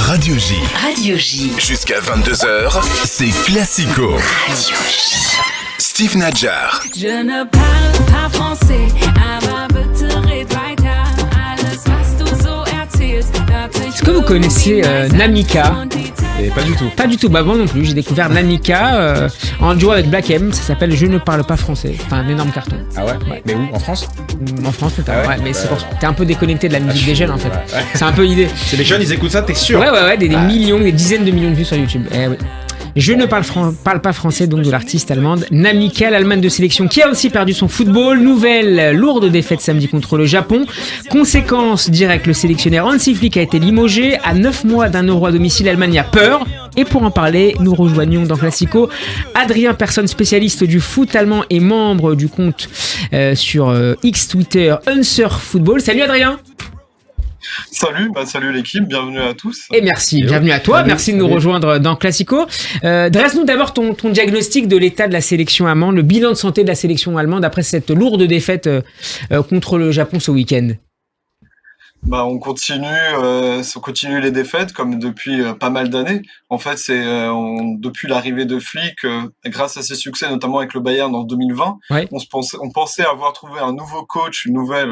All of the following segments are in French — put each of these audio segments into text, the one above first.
Radio J. Radio J. Jusqu'à 22h, c'est Classico. Radio J. Steve Nadjar. Je ne parle pas français, aber bitte red weiter. Alles, was du so erzählst, hört sich Est-ce que vous connaissez Namika? Pas du tout. Pas du tout, bah moi non plus. J'ai découvert Namika en duo avec Black M. Ça s'appelle Je ne parle pas français. Enfin, un énorme carton. Ah ouais. Mais où? En France? En France notamment. Ah ouais, ouais, mais bah, c'est pour t'es un peu déconnecté de la musique des jeunes en fait. Ouais. C'est un peu l'idée. C'est les jeunes, ils écoutent ça, t'es sûr? Ouais, des millions, des dizaines de millions de vues sur YouTube. Oui. Je ne parle pas français, donc de l'artiste allemande Namika, l'Allemagne de sélection, qui a aussi perdu son football. Nouvelle lourde défaite samedi contre le Japon. Conséquence directe, le sélectionneur Hansi Flick a été limogé. À 9 mois d'un Euro à domicile, l'Allemagne a peur. Et pour en parler, nous rejoignons dans Classico Adrien Persson, spécialiste du foot allemand et membre du compte sur X Twitter Unser Football. Salut Adrien. Salut l'équipe, bienvenue à tous. Et merci, bienvenue à toi, Salut. merci de nous rejoindre dans Classico. Dresse-nous d'abord ton diagnostic de l'état de la sélection allemande, le bilan de santé de la sélection allemande après cette lourde défaite contre le Japon ce week-end. On continue les défaites comme depuis pas mal d'années. En fait, depuis l'arrivée de Flick, grâce à ses succès, notamment avec le Bayern en 2020, Ouais. on pensait avoir trouvé un nouveau coach, une nouvelle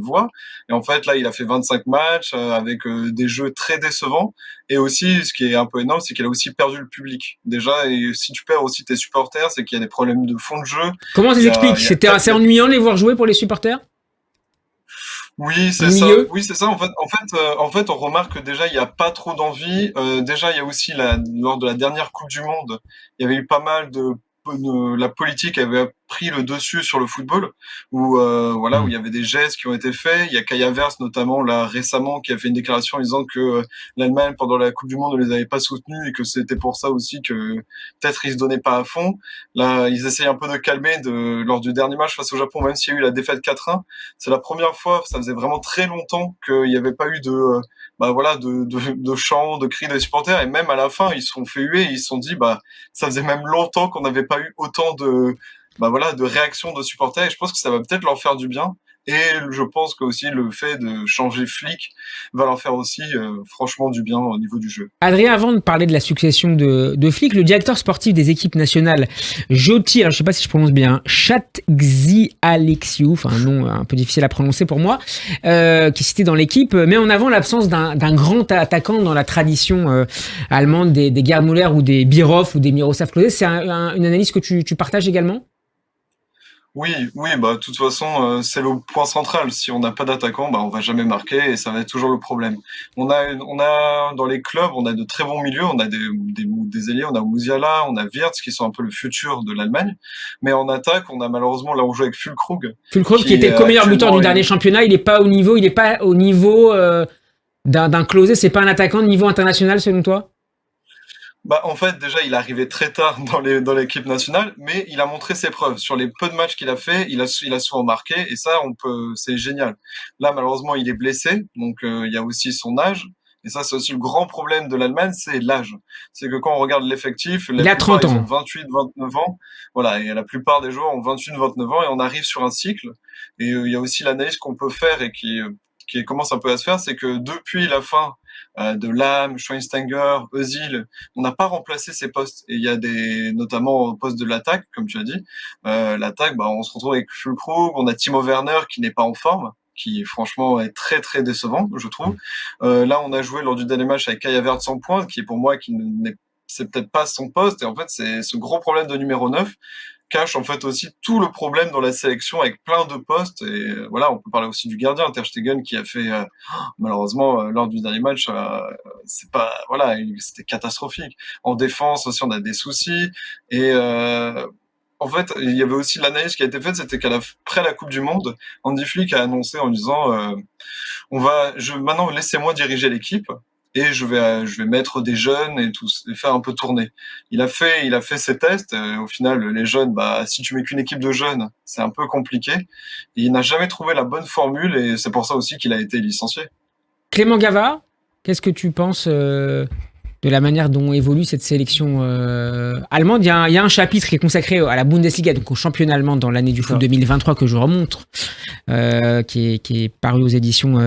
voie. Et en fait, là, il a fait 25 matchs avec des jeux très décevants. Et aussi, ce qui est un peu énorme, c'est qu'il a aussi perdu le public. Déjà, et si tu perds aussi tes supporters, c'est qu'il y a des problèmes de fond de jeu. Comment ça Il y a- s'explique? il y a C'était peut-être- assez ennuyant de les voir jouer pour les supporters? Oui, c'est Au ça. milieu. Oui, c'est ça. En fait, on remarque que déjà il y a pas trop d'envie. Déjà, il y a aussi lors de la dernière Coupe du Monde, il y avait eu pas mal la politique avait pris le dessus sur le football, où il y avait des gestes qui ont été faits. Il y a Kai Havertz notamment là récemment qui a fait une déclaration en disant que l'Allemagne pendant la Coupe du Monde ne les avait pas soutenus et que c'était pour ça aussi que peut-être ils se donnaient pas à fond. Là, ils essayent un peu de calmer lors du dernier match face au Japon, même s'il y a eu la défaite 4-1. C'est la première fois, ça faisait vraiment très longtemps qu'il n'y avait pas eu de chants, de cris des supporters, et même à la fin, ils se sont fait huer, et ils se sont dit, ça faisait même longtemps qu'on n'avait pas eu autant de réactions de supporters, et je pense que ça va peut-être leur faire du bien. Et je pense que aussi le fait de changer Flick va leur faire aussi franchement du bien au niveau du jeu. Adrien, avant de parler de la succession de Flick, le directeur sportif des équipes nationales, Joti, alors je sais pas si je prononce bien, Chatzialexiou, enfin un nom un peu difficile à prononcer pour moi, qui est cité dans l'équipe, met en avant l'absence d'un grand attaquant dans la tradition allemande des Gerd Müller ou des Bierhoff ou des Miroslav Klose. C'est une analyse que tu partages également? Oui, de toute façon, c'est le point central. Si on n'a pas d'attaquant, on va jamais marquer et ça va être toujours le problème. On a dans les clubs, on a de très bons milieux, on a des ailiers, on a Musiala, on a Wirtz qui sont un peu le futur de l'Allemagne. Mais en attaque, on a malheureusement là on joue avec Füllkrug. Füllkrug qui était le co-meilleur buteur du dernier championnat, il n'est pas au niveau d'un Klose, c'est pas un attaquant de niveau international selon toi? En fait, déjà, il est arrivé très tard dans l'équipe nationale, mais il a montré ses preuves. Sur les peu de matchs qu'il a fait, il a souvent marqué, et ça, c'est génial. Là, malheureusement, il est blessé, donc il y a aussi son âge. Et ça, c'est aussi le grand problème de l'Allemagne, c'est l'âge. C'est que quand on regarde l'effectif, il a 30 ans. Ils ont 28, 29 ans. Voilà, et la plupart des joueurs ont 28, 29 ans, et on arrive sur un cycle. Et il y a aussi l'analyse qu'on peut faire et qui commence un peu à se faire, c'est que depuis la fin de Lahm, Schweinsteiger, Özil, on n'a pas remplacé ces postes. Et il y a notamment au poste de l'attaque, comme tu as dit, l'attaque, on se retrouve avec Füllkrug, on a Timo Werner qui n'est pas en forme, qui franchement est très très décevant, je trouve. Là, on a joué lors du dernier match avec Kai Havertz sans pointe, qui est pour moi c'est peut-être pas son poste, et en fait c'est ce gros problème de numéro 9 cache en fait aussi tout le problème dans la sélection avec plein de postes. Et voilà, on peut parler aussi du gardien Ter Stegen qui a fait malheureusement lors du dernier match c'était catastrophique. En défense aussi on a des soucis, et en fait il y avait aussi l'analyse qui a été faite, c'était qu'après la Coupe du Monde, Andy Flick a annoncé en disant maintenant laissez-moi diriger l'équipe. Et je vais mettre des jeunes et faire un peu tourner. Il a fait ses tests. Au final, les jeunes, si tu mets qu'une équipe de jeunes, c'est un peu compliqué. Et il n'a jamais trouvé la bonne formule et c'est pour ça aussi qu'il a été licencié. Clément Gavard, qu'est-ce que tu penses de la manière dont évolue cette sélection allemande. Il y a un chapitre qui est consacré à la Bundesliga, donc au championnat allemand dans l'année du foot 2023 que je remonte, qui est paru aux éditions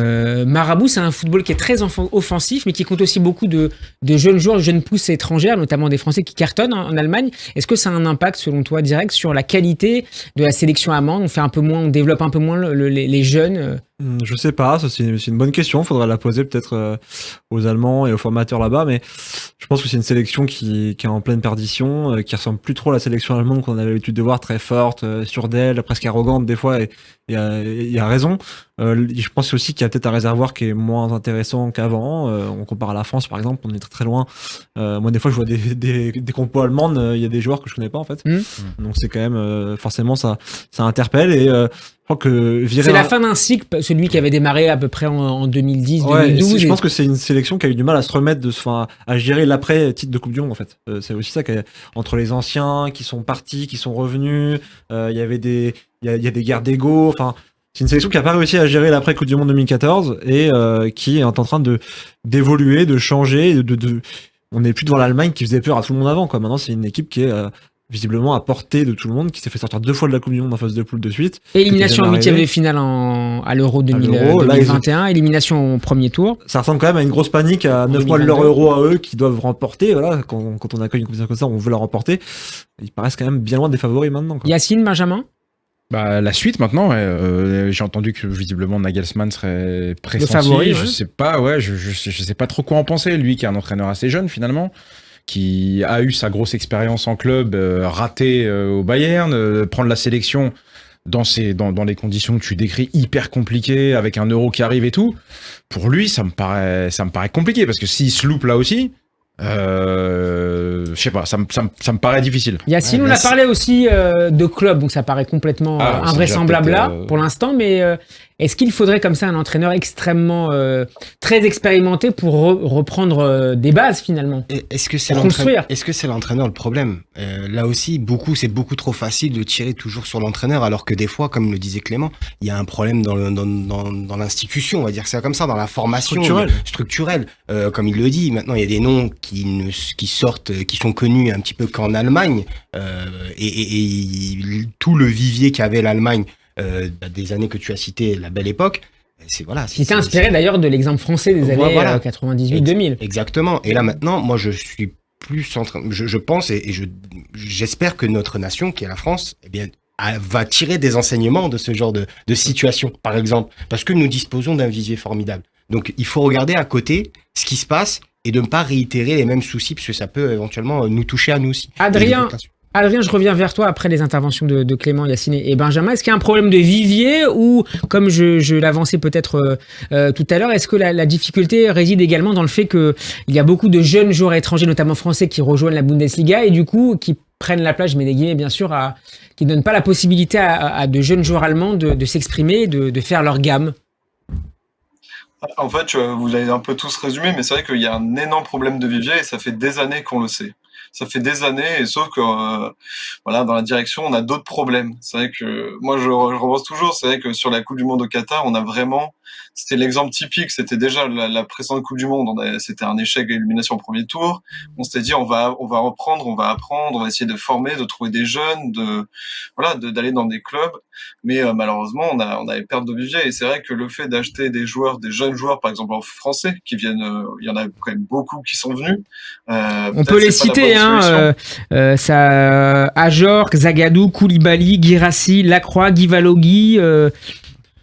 Marabout. C'est un football qui est très offensif, mais qui compte aussi beaucoup de jeunes joueurs, de jeunes pousses étrangères, notamment des Français qui cartonnent en Allemagne. Est-ce que ça a un impact, selon toi, direct sur la qualité de la sélection allemande? On développe un peu moins les jeunes Je sais pas, ça c'est une bonne question. Faudra la poser peut-être aux Allemands et aux formateurs là-bas, mais je pense que c'est une sélection qui est en pleine perdition, qui ressemble plus trop à la sélection allemande qu'on avait l'habitude de voir, très forte, sûre d'elle, presque arrogante des fois, et il y a raison. Je pense aussi qu'il y a peut-être un réservoir qui est moins intéressant qu'avant. On compare à la France par exemple, on est très très loin. Moi des fois je vois des compos allemandes, il y a des joueurs que je connais pas en fait. Donc c'est quand même forcément ça interpelle et je crois que c'est la fin d'un cycle, celui qui avait démarré à peu près en 2010, 2012. Je pense que c'est une sélection qui a eu du mal à se remettre à gérer l'après titre de Coupe du Monde en fait. C'est aussi ça entre les anciens qui sont partis, qui sont revenus, il y a des guerres d'ego. Enfin, c'est une sélection qui a pas réussi à gérer l'après Coupe du Monde 2014 et qui est en train d'évoluer, de changer. On n'est plus devant l'Allemagne qui faisait peur à tout le monde avant. Quoi. Maintenant, c'est une équipe qui est visiblement à portée de tout le monde, qui s'est fait sortir 2 fois de la Coupe du Monde en phase de poule de suite. Élimination en 8e de finale à l'Euro 2021, élimination au premier tour. Ça ressemble quand même à une grosse panique à 9 mois de leur Euro à eux qui doivent remporter. Voilà, quand on accueille une compétition comme ça, on veut la remporter. Ils paraissent quand même bien loin des favoris maintenant. Quoi. Yacine, Benjamin? La suite maintenant, j'ai entendu que visiblement Nagelsmann serait pressenti. Le favori, je sais pas, je sais pas trop quoi en penser. Lui qui est un entraîneur assez jeune finalement, qui a eu sa grosse expérience en club, raté au Bayern, prendre la sélection dans les conditions que tu décris, hyper compliquées, avec un Euro qui arrive et tout. Pour lui, ça me paraît compliqué parce que s'il se loupe là aussi. Je sais pas, ça me paraît difficile. Yacine, on a parlé aussi de club, donc ça paraît complètement invraisemblable là pour l'instant, mais est-ce qu'il faudrait comme ça un entraîneur extrêmement très expérimenté pour reprendre des bases finalement? Est-ce que c'est l'entraîneur le problème? Là aussi, c'est beaucoup trop facile de tirer toujours sur l'entraîneur, alors que des fois, comme le disait Clément, il y a un problème dans l'institution, on va dire ça comme ça, dans la formation structurelle. Comme il le dit, maintenant il y a des noms qui sortent, qui sont connus un petit peu qu'en Allemagne, et tout le vivier qu'avait l'Allemagne des années que tu as citées, la belle époque, qui s'est inspiré d'ailleurs de l'exemple français des années 98-2000. Exactement. Et là maintenant, moi je suis plus en train, je pense et j'espère que notre nation, qui est la France, eh bien va tirer des enseignements de ce genre de situation, par exemple, parce que nous disposons d'un vivier formidable. Donc il faut regarder à côté ce qui se passe et de ne pas réitérer les mêmes soucis, parce que ça peut éventuellement nous toucher à nous aussi. Adrien, je reviens vers toi après les interventions de Clément, Yacine et Benjamin. Est-ce qu'il y a un problème de vivier ou, comme je l'avançais peut-être tout à l'heure, est-ce que la difficulté réside également dans le fait qu'il y a beaucoup de jeunes joueurs étrangers, notamment français, qui rejoignent la Bundesliga et du coup qui prennent la place, je mets des guillemets bien sûr, qui ne donnent pas la possibilité à de jeunes joueurs allemands de s'exprimer, de faire leur gamme? En fait, vous l'avez un peu tous résumé, mais c'est vrai qu'il y a un énorme problème de vivier et ça fait des années qu'on le sait. Ça fait des années, et sauf que dans la direction, on a d'autres problèmes. C'est vrai que moi, je repense toujours. C'est vrai que sur la Coupe du Monde au Qatar, on a vraiment, c'était l'exemple typique. C'était déjà la précédente Coupe du Monde. C'était un échec d'élimination au premier tour. On s'était dit, on va reprendre, on va apprendre, on va essayer de former, de trouver des jeunes, d'aller dans des clubs. Mais malheureusement, on avait perte de vivier. Et c'est vrai que le fait d'acheter des jeunes joueurs, par exemple en français, qui viennent, il y en a quand même beaucoup qui sont venus. On peut les citer, Ajor, Zagadou, Koulibaly, Guirassy, Lacroix, Guivalogui,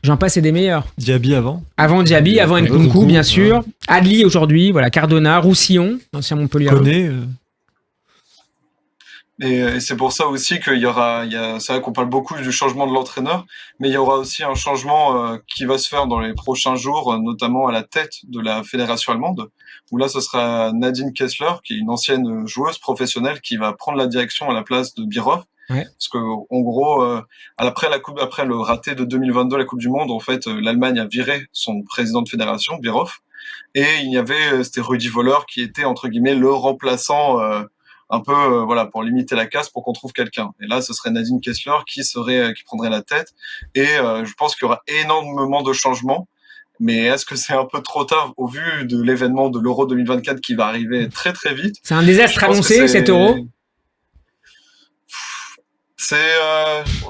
j'en passe et des meilleurs. Diaby avant Diaby, avant Nkunku bien sûr. Adli aujourd'hui, Cardona, Roussillon, ancien Montpellier. Koné. Et c'est pour ça aussi qu'il y aura, c'est vrai qu'on parle beaucoup du changement de l'entraîneur, mais il y aura aussi un changement qui va se faire dans les prochains jours, notamment à la tête de la fédération allemande, où là ce sera Nadine Kessler, qui est une ancienne joueuse professionnelle, qui va prendre la direction à la place de Birov. Ouais. Parce que en gros, après le raté de 2022, la Coupe du Monde, en fait, l'Allemagne a viré son président de fédération, Birov, et c'était Rudi Völler qui était entre guillemets le remplaçant. Un peu pour limiter la casse, pour qu'on trouve quelqu'un. Et là, ce serait Nadine Kessler qui prendrait la tête. Et je pense qu'il y aura énormément de changements. Mais est-ce que c'est un peu trop tard au vu de l'événement de l'Euro 2024 qui va arriver très très vite? C'est un désastre Je pense que annoncé, c'est- cet euro.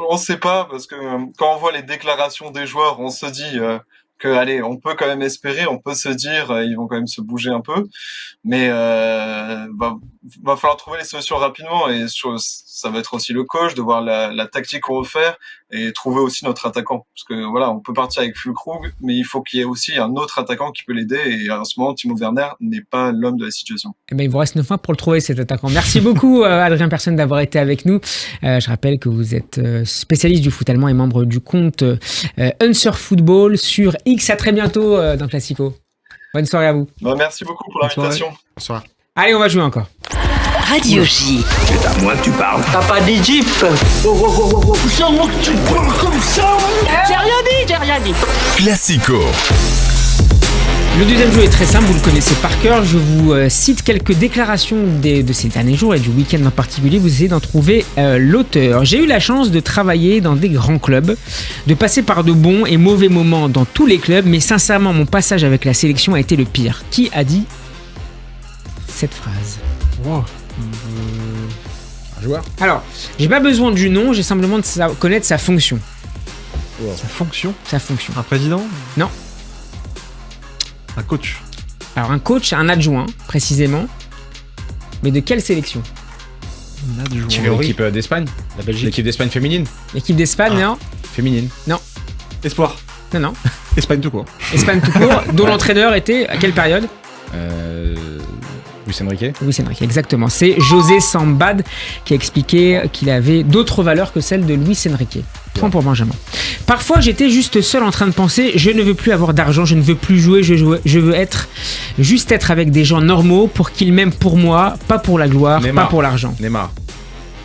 On sait pas, parce que quand on voit les déclarations des joueurs, on se dit que, allez, on peut quand même espérer, on peut se dire, ils vont quand même se bouger un peu, mais va falloir trouver les solutions rapidement, et ça va être aussi le coach de voir la tactique qu'on veut faire et trouver aussi notre attaquant, parce que voilà, on peut partir avec Füllkrug, mais il faut qu'il y ait aussi un autre attaquant qui peut l'aider, et en ce moment, Timo Werner n'est pas l'homme de la situation. Eh ben, il vous reste 9 mois pour le trouver, cet attaquant. Merci beaucoup, Adrien Persson, d'avoir été avec nous. Je rappelle que vous êtes spécialiste du foot allemand et membre du compte Unser Football sur X. À très bientôt dans Classico. Bonne soirée à vous. Bah, merci beaucoup pour Bonne soirée. l'invitation. Bonsoir. Allez, on va jouer encore. Radio J. C'est à moi que tu parles. T'as pas dit Jeep. C'est moi que tu parles comme ça. J'ai rien dit. Classico. Le deuxième jeu est très simple, vous le connaissez par cœur. Je vous cite quelques déclarations de ces derniers jours et du week-end en particulier. Vous essayez d'en trouver l'auteur. J'ai eu la chance de travailler dans des grands clubs, de passer par de bons et mauvais moments dans tous les clubs, mais sincèrement, mon passage avec la sélection a été le pire. Qui a dit cette phrase? Wow. Un joueur. Alors, j'ai pas besoin du nom, j'ai simplement de connaître sa fonction. Sa fonction. Sa fonction. Un président. Non. Un coach. Alors, un coach, un adjoint, précisément. Mais de quelle sélection? Un adjoint. L'équipe d'Espagne. La Belgique. L'équipe d'Espagne féminine. L'équipe d'Espagne, non? Féminine. Espoir. Non. Espagne tout court. Espagne tout court, dont l'entraîneur était à quelle période? Luis Enrique. Luis Enrique, exactement. C'est José Sambad qui a expliqué qu'il avait d'autres valeurs que celles de Luis Enrique. Point pour Benjamin. Parfois, j'étais juste seul en train de penser, je ne veux plus avoir d'argent, je ne veux plus jouer, je veux juste être avec des gens normaux pour qu'ils m'aiment pour moi, pas pour la gloire, Neymar. pas pour l'argent. Neymar.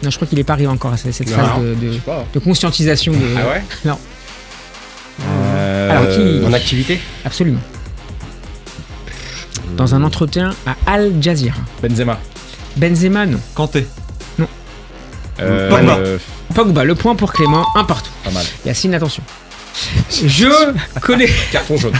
Non, je crois qu'il n'est pas arrivé encore à cette Non, phase je sais pas. de conscientisation. Ah ouais. Non. Alors, qui- En activité. Absolument. Dans un entretien à Al Jazeera. Benzema. Benzema, non. Kanté. Pogba. Pogba, le point pour Clément, un partout. Pas mal. Yacine, attention. Je connais. Carton jaune.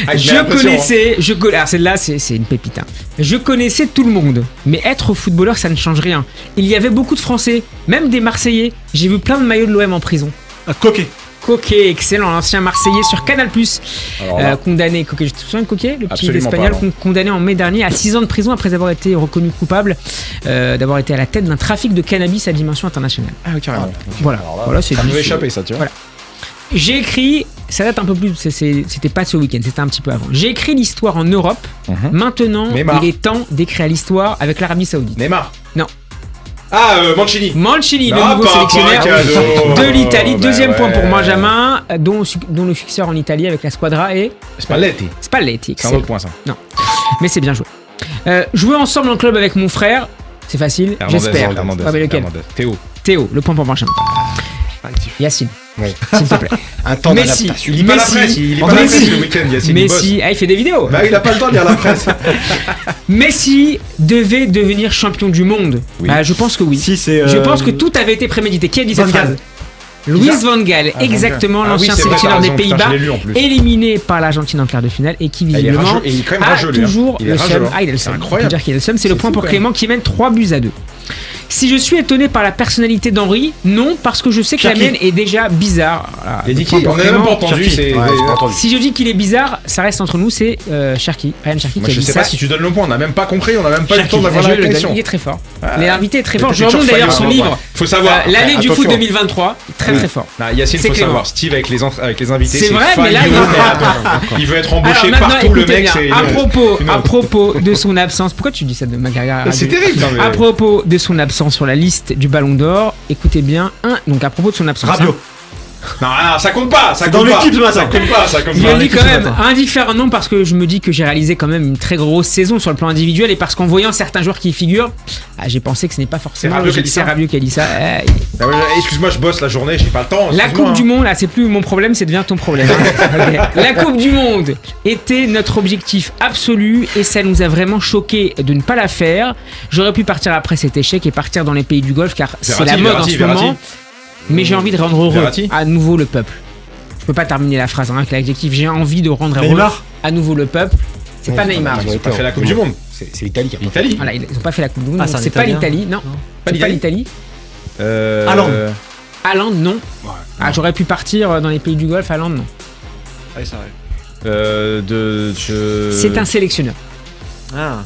Alors celle-là, c'est une pépite. Hein. Je connaissais tout le monde, mais être footballeur, ça ne change rien. Il y avait beaucoup de Français, même des Marseillais. J'ai vu plein de maillots de l'OM en prison. Un coquet. Coquet, excellent, l'ancien Marseillais sur Canal+. Alors là, Condamné, Coquet, je te souviens de Coquet, le petit Absolument espagnol, pas, non. condamné en mai dernier à 6 ans de prison après avoir été reconnu coupable d'avoir été à la tête d'un trafic de cannabis à dimension internationale. Ah oui, carrément. Voilà, Alors là, voilà, c'est ça dit, m'avait c'est- échappé ça, tu vois. Voilà. J'ai écrit, ça date un peu plus, c'était pas ce week-end, c'était un petit peu avant. J'ai écrit l'histoire en Europe. Mhm. Maintenant, Neymar. il est temps d'écrire l'histoire avec l'Arabie Saoudite. Neymar. Non. Ah, Mancini. Mancini, le Ah, nouveau pas sélectionneur un cadeau. de l'Italie. Bah Deuxième point pour ouais. Benjamin, dont le successeur en Italie avec la Squadra est Spalletti. Spalletti. C'est un Excellent. autre point ça. Mais c'est bien joué. Jouer ensemble en club avec mon frère, c'est facile, j'espère. Hernandez. Ah, mais lequel? Hernandez. Théo. Théo, le point pour Benjamin. Yacine, Oui. s'il te plaît. Un temps Messi, d'adaptation. Il lit pas la Messi. presse, il lit pas la Messi. presse le week-end, Yacine. il bosse. Messi, il fait des vidéos. Bah, il a pas le temps de lire la presse. Messi devait devenir champion du monde. Oui. Bah, je pense que oui. Si c'est. Je pense que tout avait été prémédité. Qui a dit cette Van Gaal. phrase? Louis Van Gaal, Ah, exactement, Van Gaal. l'ancien Ah oui, c'est vrai, sélectionneur t'as des raison, putain, Pays-Bas, je l'ai lu en plus. éliminé par l'Argentine en quart de finale et qui il est visiblement rageux, et il est quand même a rageux, lui, hein. toujours Il est le rageux, seum. hein. Ah, il a le C'est seum. incroyable. On peut dire qu'il a le seum. C'est le C'est point fou, pour quand Clément qui mène 3-2. Si je suis étonné par la personnalité d'Henri, non, parce que je sais que Cherki. la mienne est déjà bizarre. Voilà, Il a dit le qui point pour On a même Clément. pas entendu. Cherki. C'est. Ouais, j'ai pas entendu. Si je dis qu'il est bizarre, ça reste entre nous, c'est Cherki, Ryan Cherki Moi, qui a je dit sais ça. pas si tu donnes le point, on a même pas compris, on a même pas eu le Cherki, temps d'avoir je la le donne, réflexion. il est très fort. Ah. L'invité est très fort. Depuis Je recommande toujours d'ailleurs faillant, son hein. livre, Faut savoir. L'année du foot attention. 2023. Très très fort. Non, Yacine, C'est faut Clément. savoir, Steve avec les invités, C'est vrai, mais là, il veut être embauché Alors maintenant, partout, le écoutez mec, bien, c'est. à propos de son absence, pourquoi tu dis ça de ma carrière C'est radio? terrible, non, mais- À propos de son absence sur la liste du Ballon d'Or, écoutez bien, donc à propos de son absence. Rabiot. Non, ça compte pas, ça C'est compte dans pas. l'équipe ce matin. Ça compte pas, ça compte Je pas. le dis quand ce même matin. indifféremment parce que je me dis que j'ai réalisé quand même une très grosse saison sur le plan individuel et parce qu'en voyant certains joueurs qui y figurent, j'ai pensé que ce n'est pas forcément C'est Rabiot qui a dit c'est ça. Rabiot qui a dit ça. Ah ouais, excuse-moi, je bosse la journée, j'ai pas le temps. La excuse-moi, Coupe hein. du Monde, là c'est plus mon problème, c'est devient ton problème. Ok. La Coupe du Monde était notre objectif absolu et ça nous a vraiment choqué de ne pas la faire. J'aurais pu partir après cet échec et partir dans les pays du Golfe car c'est la mode en ce moment. Mais j'ai envie de rendre heureux Verratti. à nouveau le peuple. peux pas terminer la phrase avec l'adjectif. J'ai envie de rendre heureux Neymar. à nouveau le peuple. C'est pas Neymar. Ils ont pas fait la Coupe du Monde. C'est l'Italie qui a pas fait. L'Italie. Voilà, ils ont pas fait la Coupe du Monde. Ah, donc c'est un c'est pas Italien. l'Italie, non. Pas C'est pas l'Italie. l'Italie. Haaland. Haaland, non. Ouais. Ah, j'aurais pu partir dans les pays du Golfe. Haaland, non. Ah, ça arrive. C'est un sélectionneur. Ah.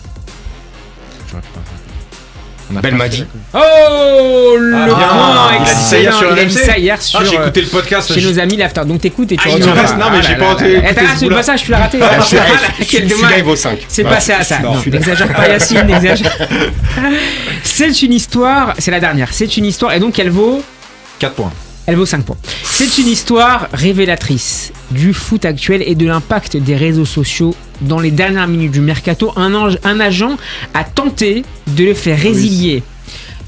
Belmadi. Oh, le bien. point Il a dit ça hier sur excellent. Il a dit RMC. ça hier sur, Ah, j'ai écouté le podcast. chez nos amis l'After. Donc t'écoutes et tu Ah, il retiens me reste- pas. non, mais Ah j'ai là pas là entendu là. écouter Eh, t'as ce raté le bout-là. passage, tu l'as raté. Ah, Quel celui-là, dommage. il vaut 5. C'est passé à ça. Non, Non, celui-là. n'exagère pas Yacine, n'exagère. C'est une histoire, c'est la dernière. C'est une histoire et donc elle vaut 4 points. 5 points. C'est une histoire révélatrice du foot actuel et de l'impact des réseaux sociaux. Dans les dernières minutes du mercato, un agent a tenté de le faire résilier.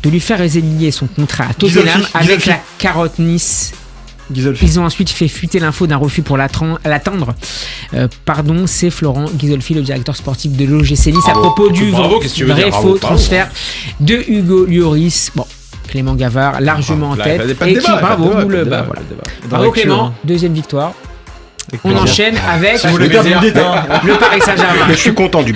De lui faire résilier son contrat à Tottenham Ghisolfi, avec Ghisolfi. la carotte Nice. Ghisolfi. Ils ont ensuite fait fuiter l'info d'un refus pour l'attendre. Pardon, c'est Florent Ghisolfi, le directeur sportif de l'OGC Nice, à propos du Bravo, qu'est-ce que tu veux vrai dire ? Bravo, faux bravo. transfert de Hugo Lloris. Bon, Clément Gavard, largement en Là, tête. pas de Et débat, qui, pas de bravo, débat, nous pas de le débat, bah, pas voilà. de débat. Bravo Dans l'actu, Clément, hein. deuxième victoire. Avec On plaisir. enchaîne avec Si vous voulez perdre, vous me dites, hein. Mais je suis content du